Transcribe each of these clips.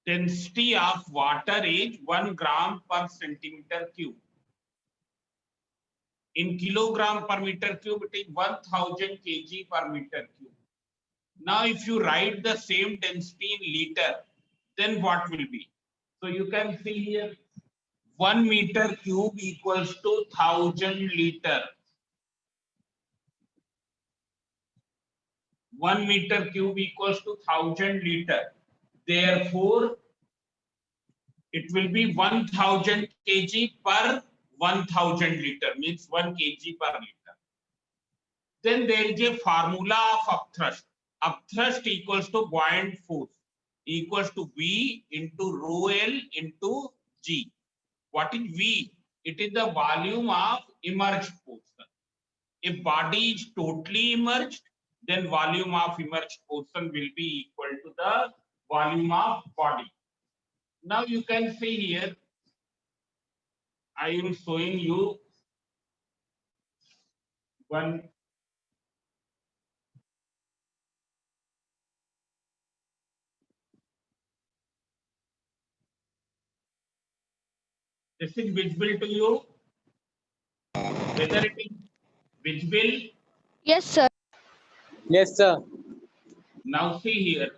density of water is 1 gram per centimeter cube. In kilogram per meter cube, it is 1000 kg per meter cube. Now, if you write the same density in liter, then what will be? So you can see here 1 meter cube equals to 1000 liter. 1 meter cube equals to 1000 liter. Therefore, it will be 1000 kg per 1000 liter, means 1 kg per liter. Then there is a formula of upthrust. Upthrust equals to buoyant force equals to V into rho L into G. What is V? It is the volume of immersed portion. If body is totally immersed, then volume of immersed portion will be equal to the volume of body. Now you can see here, I am showing you one. This is visible to you? Whether it is visible? Yes, sir. Yes, sir. Now see here.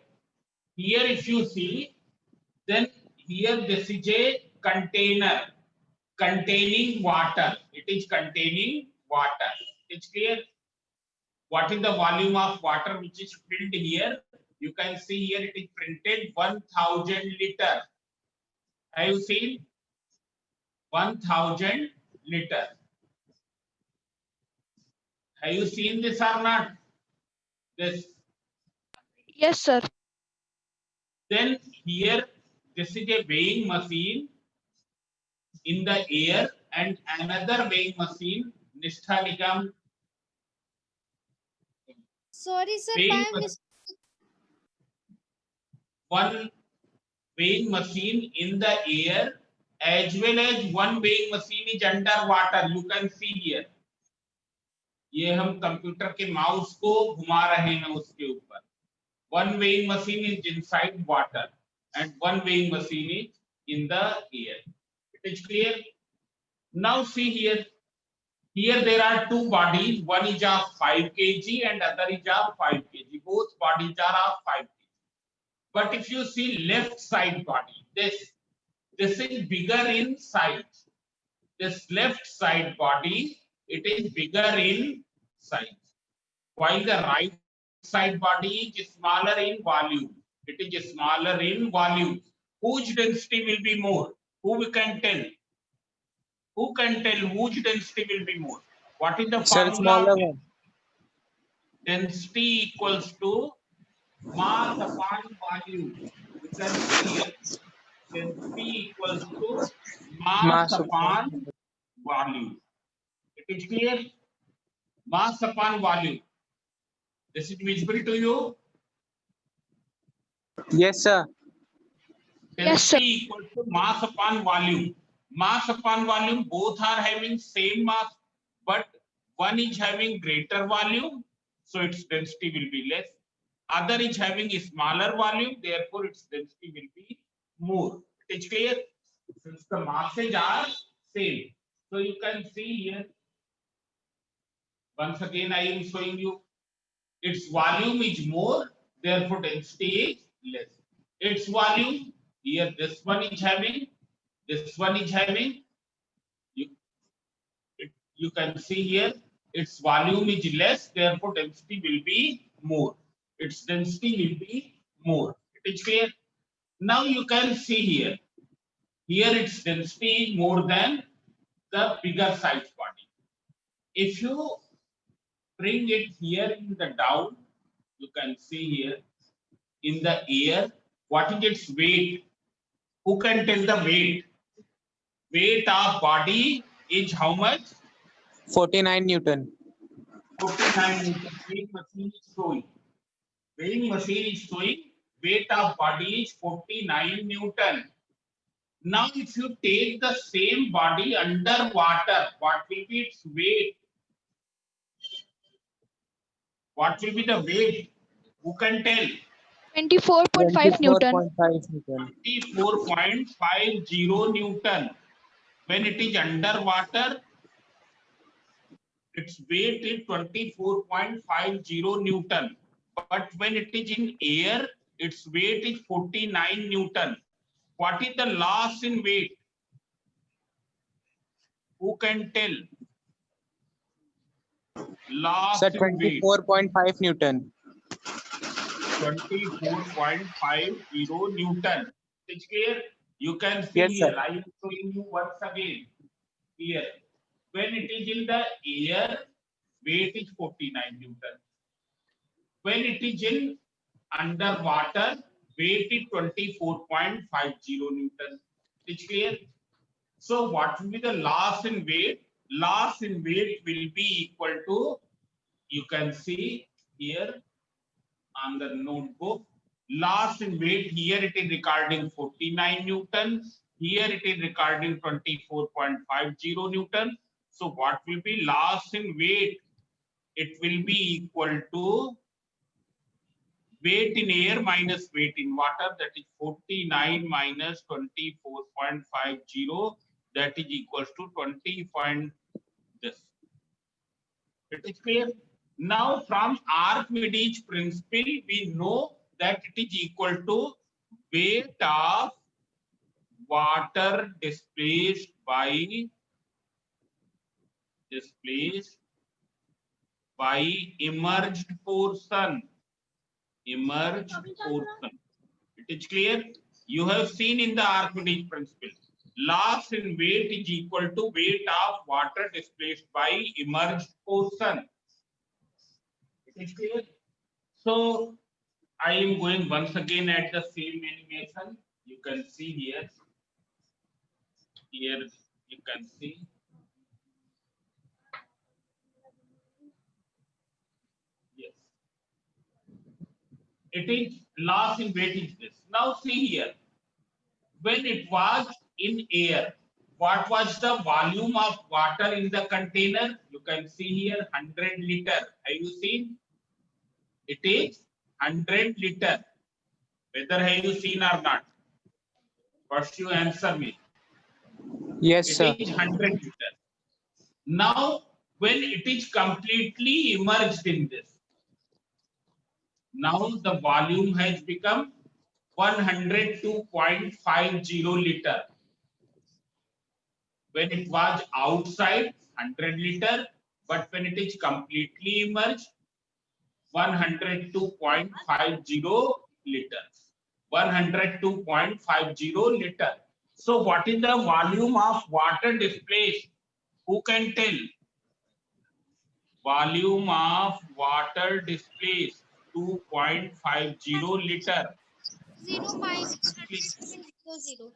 Here if you see, then here this is a container containing water. It is containing water. It's clear? What is the volume of water which is filled here? You can see here it is printed 1000 liter. Have you seen? 1000 liter. Have you seen this or not? This. Yes, sir. Then here, this is a weighing machine in the air and another weighing machine, Nishtha Nigam. Sorry, sir. One weighing machine in the air as well as one weighing machine is underwater. You can see here. ये हम computer के mouse को घुमा रहे हैं उसके ऊपर. One weighing machine is inside water and one weighing machine is in the air. It is clear? Now see here. Here there are two bodies. One is of 5 kg and other is of 5 kg. Both bodies are of 5 kg. But if you see left side body, this is bigger in size. This left side body, it is bigger in size. While the right side body is smaller in volume. It is smaller in volume. Whose density will be more? Who we can tell? Who can tell whose density will be more? What is the formula? Smaller one. Density equals to mass upon volume. You can see here. Density equals to mass upon volume. It is clear? Mass upon volume. This is visible to you? Yes, sir. Yes, sir. Density equals to mass upon volume. Mass upon volume, both are having same mass, but one is having greater volume, so its density will be less. Other is having a smaller volume, therefore its density will be more. It is clear? Since the masses are same. So you can see here. Once again, I am showing you. Its volume is more, therefore density is less. Its volume, here this one is having, this one is having. You can see here, its volume is less, therefore density will be more. Its density will be more. It is clear? Now you can see here. Here its density is more than the bigger size body. If you bring it here in the down, you can see here in the air, what is its weight? Who can tell the weight? Weight of body is how much? 49 Newton. 49 Newton. Weighing machine is showing. Weighing machine is showing weight of body is 49 Newton. Now, if you take the same body underwater, what will be its weight? What will be the weight? Who can tell? 24.5 Newton. 24.5 Newton. 24.50 Newton. When it is underwater, its weight is 24.50 Newton. But when it is in air, its weight is 49 Newton. What is the loss in weight? Who can tell? Loss Sir, in weight. 24.5 Newton. 24.50 Newton. It's clear? You can see Yes, here. sir. I am showing you once again. Here. When it is in the air, weight is 49 Newton. When it is in underwater, weight is 24.50 Newton. It's clear? So what will be the loss in weight? Loss in weight will be equal to, you can see here on the notebook, loss in weight, here it is recording 49 Newton, here it is recording 24.50 Newton. So what will be loss in weight? It will be equal to weight in air minus weight in water, that is 49 minus 24.50, that is equals to 20 point this. It is clear? Now from Archimedes principle, we know that it is equal to weight of water displaced by immerged portion. Immerged portion. It is clear? You have seen in the Archimedes principle. Loss in weight is equal to weight of water displaced by immerged portion. It is clear? So I am going once again at the same animation. You can see here. Here you can see. Yes. It is loss in weight is this. Now see here. When it was in air, what was the volume of water in the container? You can see here 100 liter. Have you seen? It is 100 liter. Whether have you seen or not? First you answer me. Yes, It sir. is 100 liter. Now, when it is completely immersed in this, now the volume has become 102.50 liter. When it was outside, 100 liter, but when it is completely immersed, 102.50 liters. 102.50 liter. So what is the volume of water displaced? Who can tell? Volume of water displaced 2.50 liter. 0.00.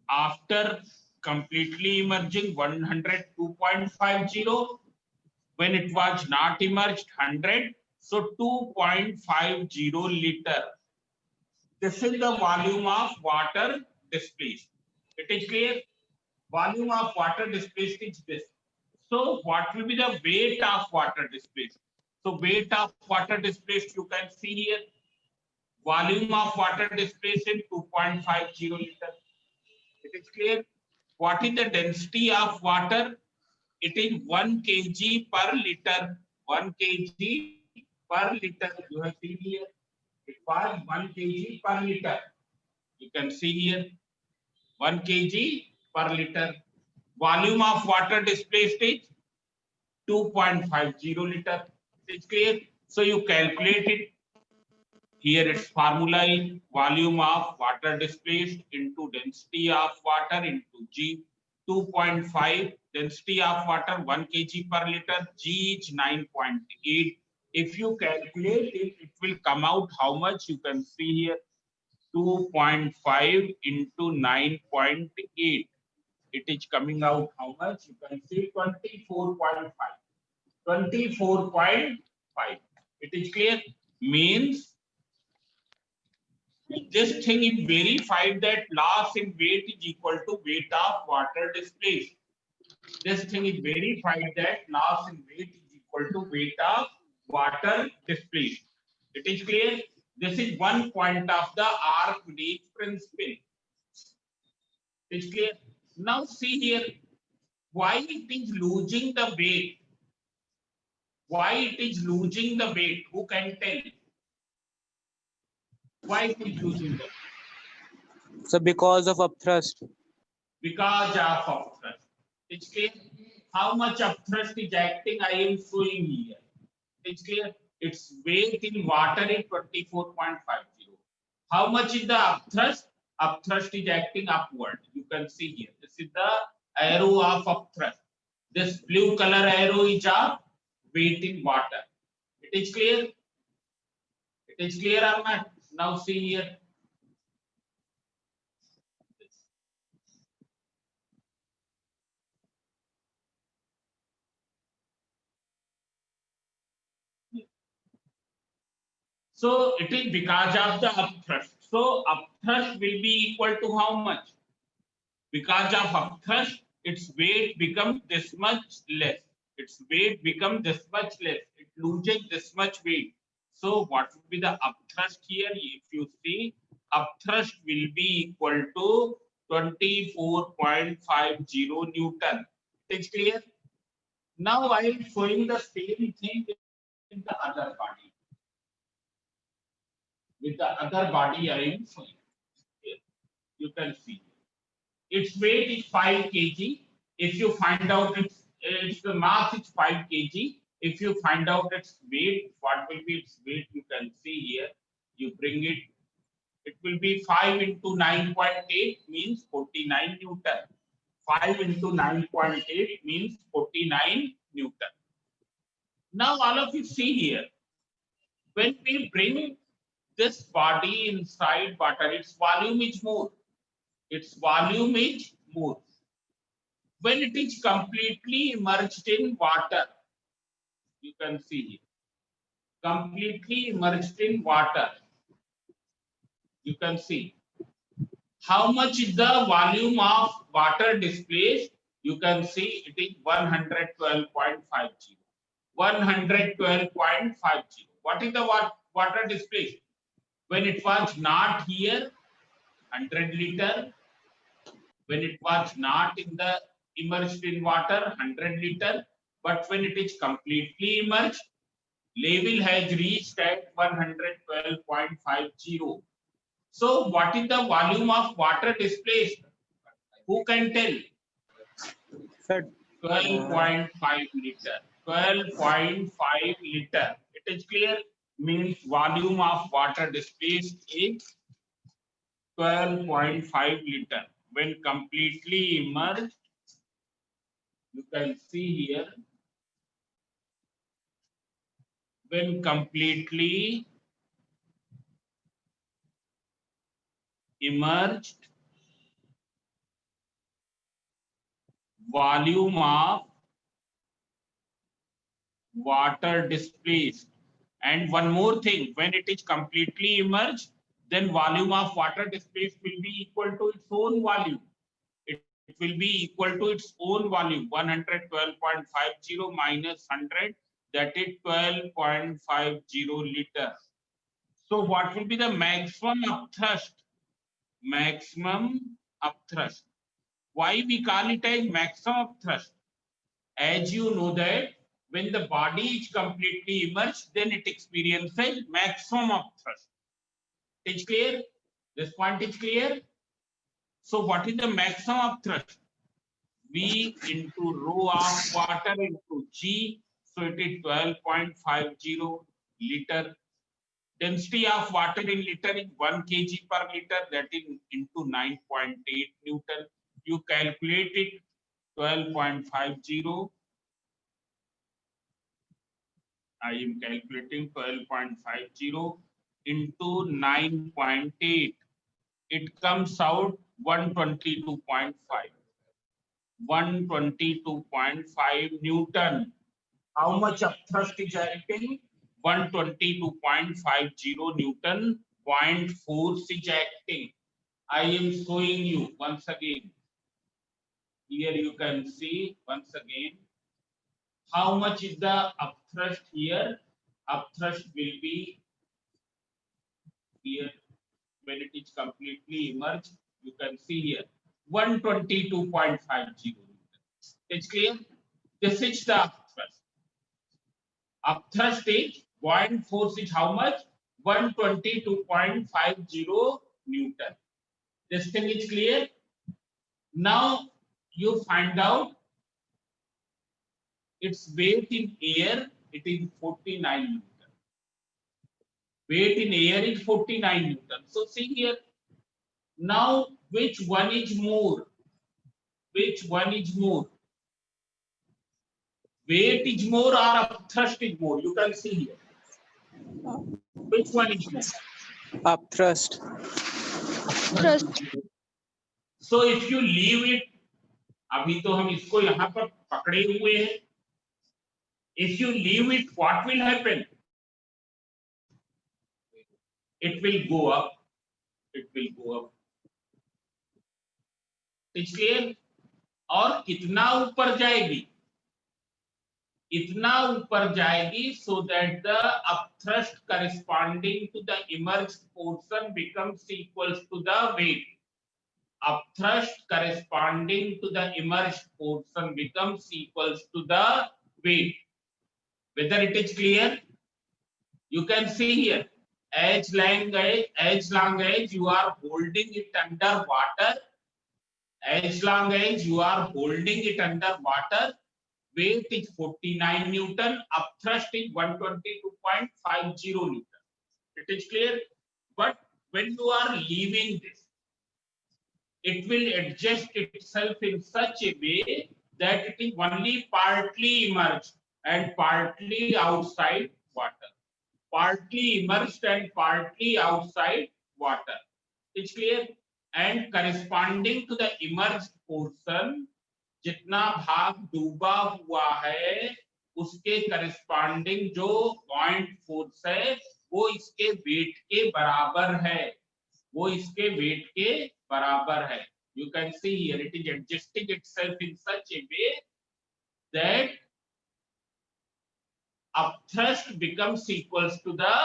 After completely emerging 102.50, when it was not emerged 100, so 2.50 liter. This is the volume of water displaced. It is clear? Volume of water displaced is this. So what will be the weight of water displaced? So weight of water displaced, you can see here. Volume of water displaced in 2.50 liter. It is clear? What is the density of water? It is 1 kg per liter. 1 kg per liter. You have seen here. It was 1 kg per liter. You can see here 1 kg per liter. Volume of water displaced is 2.50 liter. It's clear? So you calculate it. Here its formula is volume of water displaced into density of water into G. 2.5 density of water 1 kg per liter. G is 9.8. If you calculate it, it will come out how much you can see here. 2.5 into 9.8. It is coming out how much? You can see 24.5. 24.5. It is clear? Means this thing is verified that loss in weight is equal to weight of water displaced. This thing is verified that loss in weight is equal to weight of water displaced. It is clear? This is one point of the arc reach principle. It's clear. Now see here, why it is losing the weight? Why it is losing the weight? Who can tell? Why it is losing the weight? So because of upthrust. Because of upthrust. It's clear. How much upthrust is acting? I am showing here. It's clear. Its weight in water is 24.50. How much is the upthrust? Upthrust is acting upward. You can see here. This is the arrow of upthrust. This blue color arrow is of weight in water. It is clear. It is clear or not? Now see here. So it is because of the upthrust. So upthrust will be equal to how much? Because of upthrust, its weight becomes this much less. Its weight becomes this much less. It loses this much weight. So what would be the upthrust here? If you see, upthrust will be equal to 24.50 Newton. It's clear? Now I am showing the same thing with the other body. With the other body, I am showing. Here. You can see. Its weight is 5 kg. If you find out its the mass is 5 kg. If you find out its weight, what will be its weight? You can see here. You bring it. It will be 5 into 9.8 means 49 Newton. 5 into 9.8 means 49 Newton. Now all of you see here. When we bring this body inside water, its volume is more. Its volume is more. When it is completely immersed in water, you can see here, completely immersed in water, you can see how much is the volume of water displaced. You can see it is 112.50. 112.50. What is the water displaced? When it was not here, 100 liter. When it was not in the immersed in water, 100 liter. But when it is completely immersed, level has reached at 112.50. So what is the volume of water displaced? Who can tell? Sir, 12.5 liter. 12.5 liter. It is clear? Means volume of water displaced is 12.5 liter. When completely immersed, you can see here, when completely immersed, volume of water displaced. And one more thing, when it is completely immersed, then volume of water displaced will be equal to its own volume. It will be equal to its own volume, 112.50 minus 100, that is 12.50 liters. So what will be the maximum upthrust? Maximum upthrust. Why we call it as maximum upthrust? As you know that when the body is completely immersed, then it experiences maximum upthrust. Is clear? This point is clear? So what is the maximum upthrust? V into rho of water into G. So it is 12.50 liter. Density of water in liter is 1 kg per liter, that is into 9.8 Newton. You calculate it 12.50. I am calculating 12.50 into 9.8. It comes out 122.5. 122.5 Newton. How much upthrust is acting? 122.50 Newton. 0.4 force is acting. I am showing you once again. Here you can see once again. How much is the upthrust here? Upthrust will be here when it is completely immersed, you can see here 122.50 Newton. It's clear? This is the upthrust. Upthrust is buoyant force is how much? 122.50 Newton. This thing is clear. Now you find out its weight in air. It is 49 Newton. Weight in air is 49 Newton. So see here. Now which one is more? Which one is more? Weight is more or upthrust is more? You can see here. Which one is more? Upthrust. Thrust. So if you leave it, अभी तो हम इसको यहाँ पर पकड़े हुए हैं. If you leave it, what will happen? It will go up. It will go up. It's clear? और कितना ऊपर जाएगी? इतना ऊपर जाएगी so that the upthrust corresponding to the immersed portion becomes equals to the weight. Upthrust corresponding to the immersed portion becomes equals to the weight. Whether it is clear? You can see here. As long as you are holding it under water, as long as you are holding it under water, weight is 49 Newton, upthrust is 122.50 Newton. It is clear? But when you are leaving this, it will adjust itself in such a way that it is only partly immersed and partly outside water. Partly immersed and partly outside water. It's clear? And corresponding to the immersed portion, जितना भाग डूबा हुआ है उसके corresponding जो buoyant force है वो इसके weight के बराबर है. वो इसके weight के बराबर है. You can see here it is adjusting itself in such a way that upthrust becomes equals to the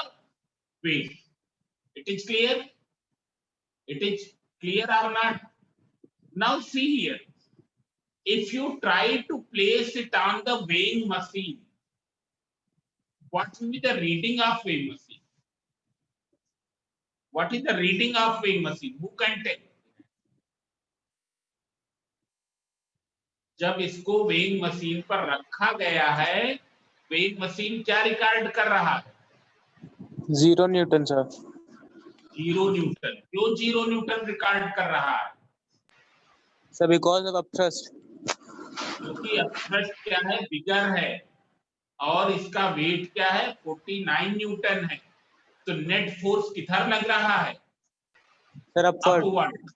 weight. It is clear? It is clear or not? Now see here. If you try to place it on the weighing machine, what will be the reading of weighing machine? What is the reading of weighing machine? Who can tell? जब इसको weighing machine पर रखा गया है, weighing machine क्या record कर रहा है? 0 Newton, sir. 0 न्यूटन. क्यों 0 न्यूटन रिकॉर्ड कर रहा है? Sir, because of upthrust. क्योंकि अपथ्रस्ट क्या है? बिगर है और इसका वेट क्या है? 49 न्यूटन है. तो नेट फोर्स किधर लग रहा है? Sir, upward. अपवर्ड.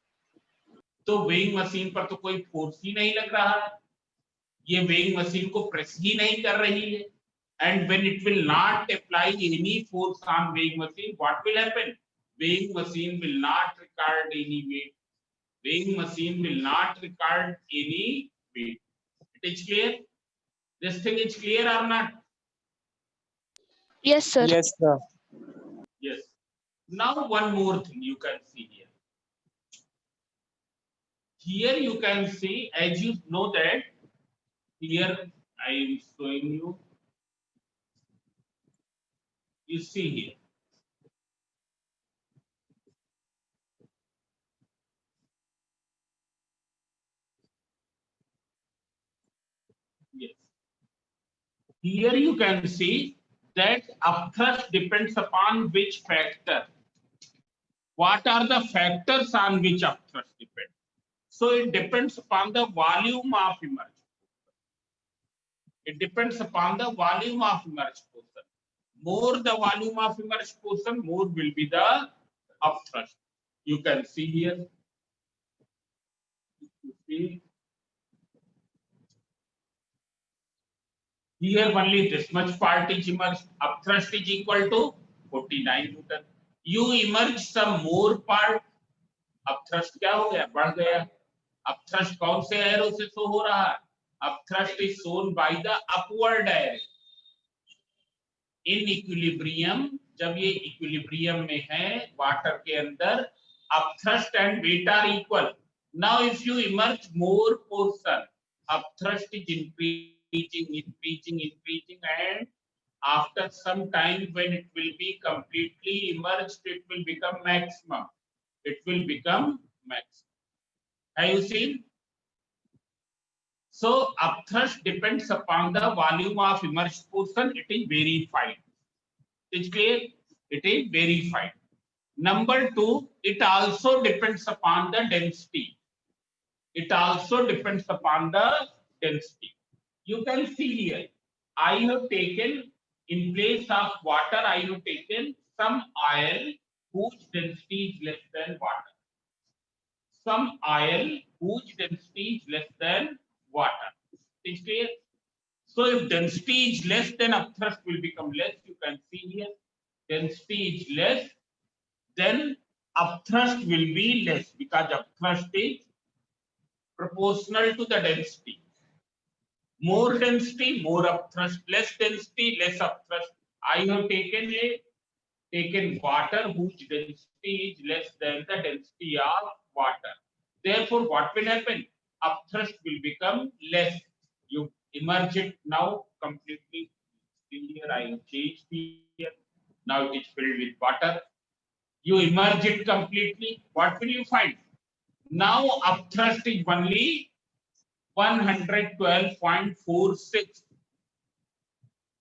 तो वेइंग मशीन पर तो कोई फोर्स ही नहीं लग रहा है. ये वेइंग मशीन को प्रेस ही नहीं कर रही है. And when it will not apply any force on weighing machine, what will happen? Weighing machine will not record any weight. Weighing machine will not record any weight. It is clear? This thing is clear or not? Yes, sir. Yes, sir. Yes. Now one more thing you can see here. Here you can see, as you know that, here I am showing you. You see here. Yes. Here you can see that upthrust depends upon which factor. What are the factors on which upthrust depends? So it depends upon the volume of immersion. It depends upon the volume of immersed portion. More the volume of immersed portion, more will be the upthrust. You can see here. You see. Here only this much part is immersed. Upthrust is equal to 49 Newton. You immerse some more part. Upthrust क्या हो गया? बढ़ गया. Upthrust कौन से arrow से show हो रहा है? Upthrust is shown by the upward arrow. In equilibrium, जब ये इक्विलिब्रियम में है वाटर के अंदर, upthrust and weight are equal. Now if you immerse more portion, upthrust is increasing, and after some time when it will be completely immersed, it will become maximum. It will become maximum. Have you seen? So upthrust depends upon the volume of immersed portion. It is verified. It's clear? It is verified. Number two, it also depends upon the density. It also depends upon the density. You can see here, I have taken in place of water, I have taken some oil whose density is less than water. Some oil whose density is less than water. Is clear? So if density is less, then upthrust will become less. You can see here, density is less, then upthrust will be less because upthrust is proportional to the density. More density, more upthrust. Less density, less upthrust. I have taken water whose density is less than the density of water. Therefore, what will happen? Upthrust will become less. You immerse it now completely. Here I have changed here. Now it is filled with water. You immerse it completely. What will you find? Now upthrust is only 112.46.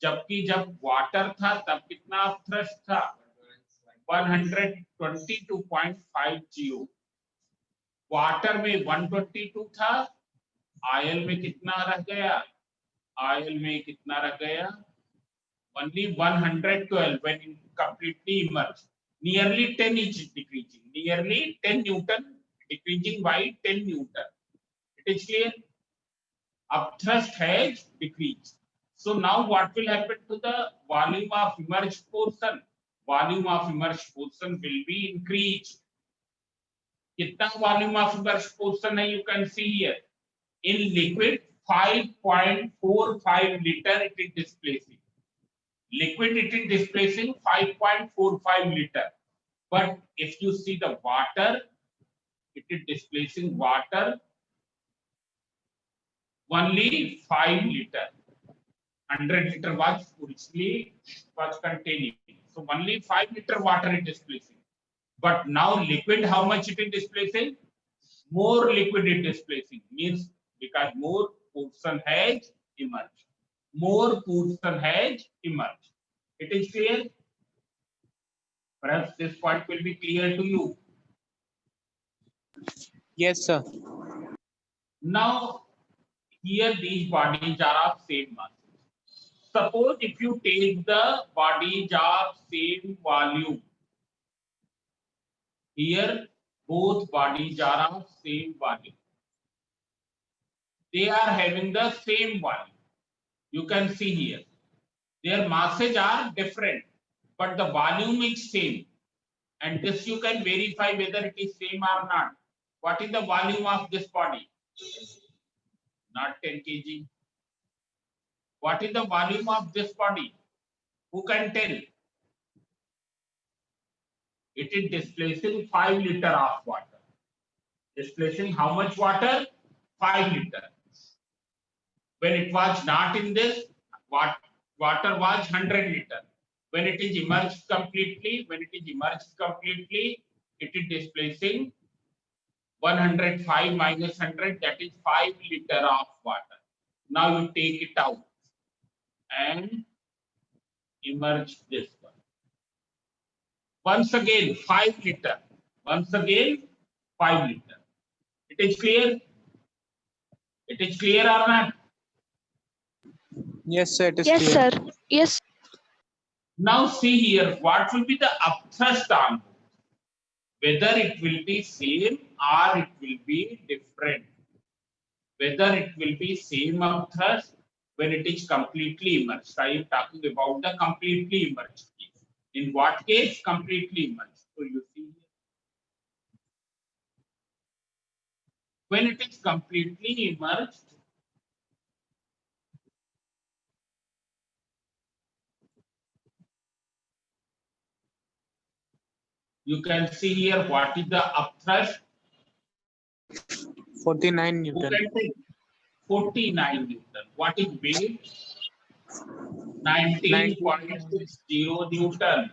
जबकि जब water था तब कितना upthrust था? 122.50. Water में 122 था, oil में कितना रह गया? आयल में कितना रह गया? Only 112 when completely immersed. Nearly 10 is decreasing. Nearly 10 Newton decreasing by 10 Newton. It is clear? Upthrust has decreased. So now what will happen to the volume of immersed portion? Volume of immersed portion will be increased. कितना volume of immersed portion है? You can see here. In liquid, 5.45 liter it is displacing. Liquid it is displacing 5.45 liter. But if you see the water, it is displacing water only 5 liter. 100 liter was originally containing. So only 5 liter water is displacing. But now liquid, how much it is displacing? More liquid it is displacing. Means because more portion has emerged. More portion has emerged. It is clear? Perhaps this point will be clear to you. Yes, sir. Now, here these bodies are of same mass. Suppose if you take the bodies of same volume, here both bodies are of same volume. They are having the same volume. You can see here. Their masses are different, but the volume is same. And this you can verify whether it is same or not. What is the volume of this body? Not 10 kg. What is the volume of this body? Who can tell? It is displacing 5 liter of water. Displacing how much water? 5 liter. When it was not in this, water was 100 liter. When it is immersed completely, it is displacing 105 minus 100, that is 5 liter of water. Now you take it out and immerse this one. Once again 5 liter. Once again 5 liter. It is clear? It is clear or not? Yes, sir. It is Yes, clear. sir. Yes. Now see here, what will be the upthrust on both? Whether it will be same or it will be different. Whether it will be same upthrust when it is completely immersed. I am talking about the completely immersed case. In what case? Completely immersed. So you see here. When it is completely immersed, You can see here what is the upthrust. 49 Who Newton. can take 49 Newton. What is weight? 19.60 Newton.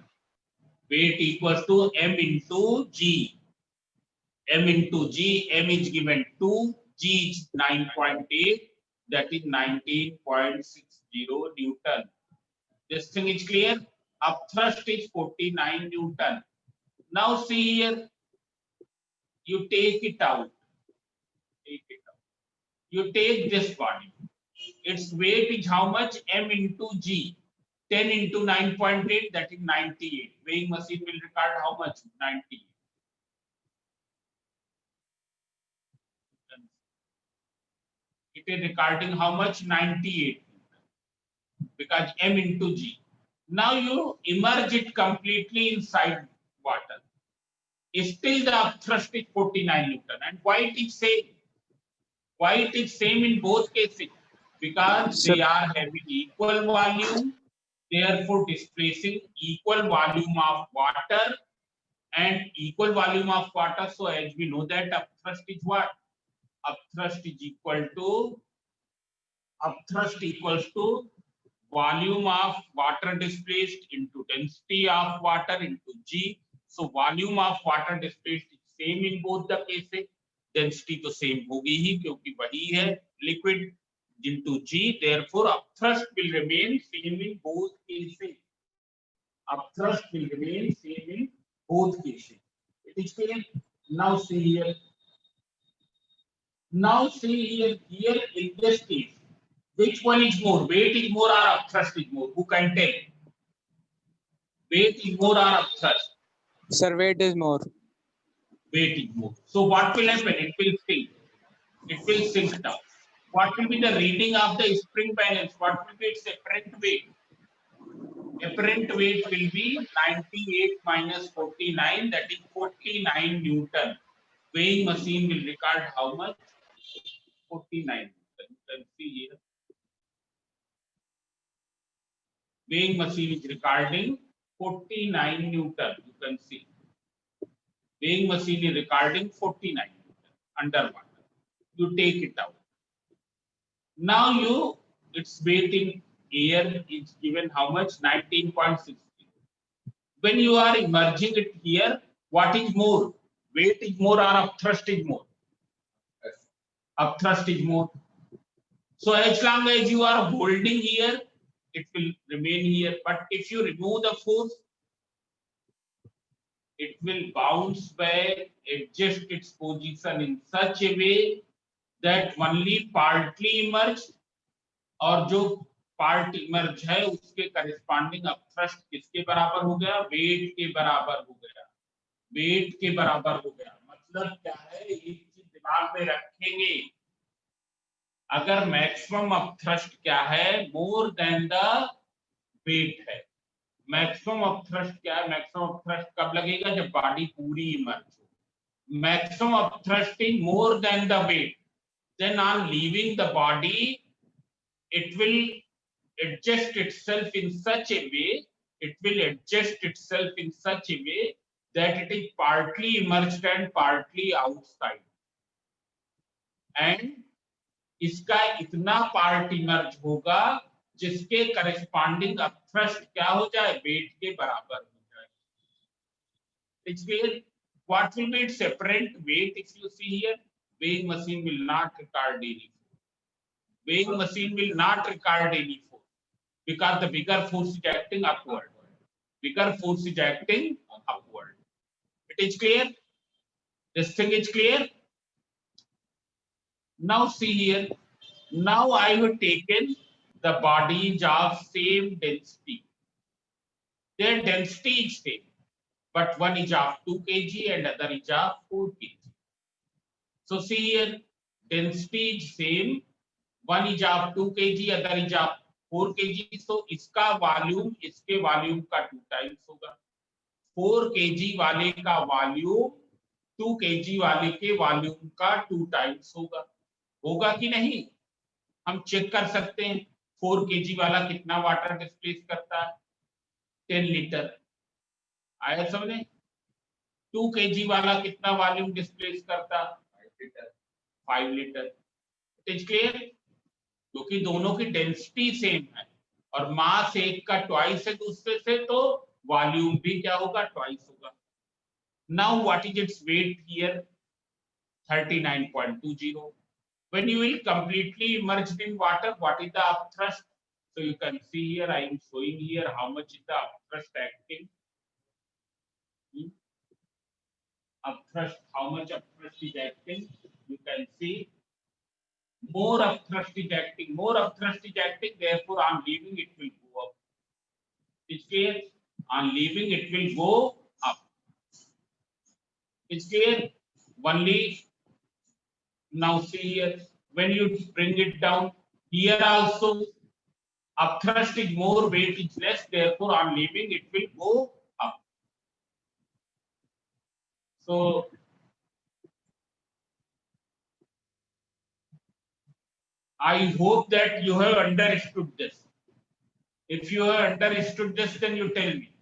Weight equals to M into G. M into G, M is given 2, G is 9.8, that is 19.60 Newton. This thing is clear. Upthrust is 49 Newton. Now see here, you take it out. Take it out. You take this body. Its weight is how much? M into G. 10 into 9.8, that is 98. Weighing machine will record how much? 98. It is recording how much? 98. Because M into G. Now you immerse it completely inside water. Still the upthrust is 49 Newton. And why it is same? Why it is same in both cases? Because they are having equal volume, therefore displacing equal volume of water and equal volume of water. So as we know that upthrust is what? Upthrust is equal to volume of water displaced into density of water into G. So volume of water displaced is same in both the cases. Density तो same होगी ही क्योंकि वही है liquid into G. Therefore upthrust will remain same in both cases. Upthrust will remain same in both cases. It is clear. Now see here. Now see here. Here in this case. Which one is more? Weight is more or upthrust is more? Who can tell? Weight is more or upthrust? Sir, weight is more. Weight is more. So what will happen? It will sink. It will sink down. What will be the reading of the spring balance? What will be its apparent weight? Apparent weight will be 98 minus 49, that is 49 Newton. Weighing machine will record how much? 49 Newton. You can see here. Weighing machine is recording 49 Newton. You can see. Weighing machine is recording 49 Newton underwater. You take it out. Now its weight in air is given how much? 19.60. When you are immersing it here, what is more? Weight is more or upthrust is more? Upthrust is more. So as long as you are holding here, it will remain here. But if you remove the force, it will bounce back, adjust its position in such a way that only partly immersed और जो part emerge है उसके corresponding upthrust किसके बराबर हो गया? Wait के बराबर हो गया. वेट के बराबर हो गया. मतलब क्या है? एक चीज दिमाग में रखेंगे, अगर मैक्सिमम अपथ्रस्ट क्या है? मोर देन द वेट है. मैक्सिमम अपथ्रस्ट क्या है? मैक्सिमम अपथ्रस्ट कब लगेगा? जब बॉडी पूरी इमर्ज हो. Maximum upthrust is more than the weight. Then on leaving the body, it will adjust itself in such a way, that it is partly immersed and partly outside. And इसका इतना part emerge होगा जिसके corresponding upthrust क्या हो जाए? Wait के बराबर हो जाए. It's clear. What will be its apparent weight? If you see here, weighing machine will not record any force. Weighing machine will not record any force because the bigger force is acting upward. Bigger force is acting upward. It is clear. This thing is clear. Now see here. Now I have taken the bodies of same density. Their density is same, but one is of 2 kg and other is of 4 kg. So see here, density is same. One is of 2 kg, other is of 4 kg. So इसका volume इसके volume का 2 times होगा. 4 kg वाले का volume 2 kg वाले के volume का 2 times होगा. होगा कि नहीं? हम चेक कर सकते हैं. 4 kg वाला कितना वाटर डिस्प्लेस करता है? 10 लीटर. आया समझे? 2 kg वाला कितना वॉल्यूम डिस्प्लेस करता? 5 लीटर। It is clear? क्योंकि दोनों की डेंसिटी सेम है और मास एक का ट्वाइस है दूसरे से, तो वॉल्यूम भी क्या होगा? ट्वाइस होगा। Now what is its weight here? 39.20. When you will completely immersed in water, what is the upthrust? So you can see here, I am showing here how much is the upthrust acting. Upthrust, how much upthrust is acting? You can see more upthrust is acting, more upthrust is acting. Therefore, on leaving it will go up. It's clear? On leaving it will go up. It's clear? Only now see here, when you bring it down, here also upthrust is more, weight is less, therefore on leaving it will go up. So I hope that you have understood this. If you have understood this, then you tell me.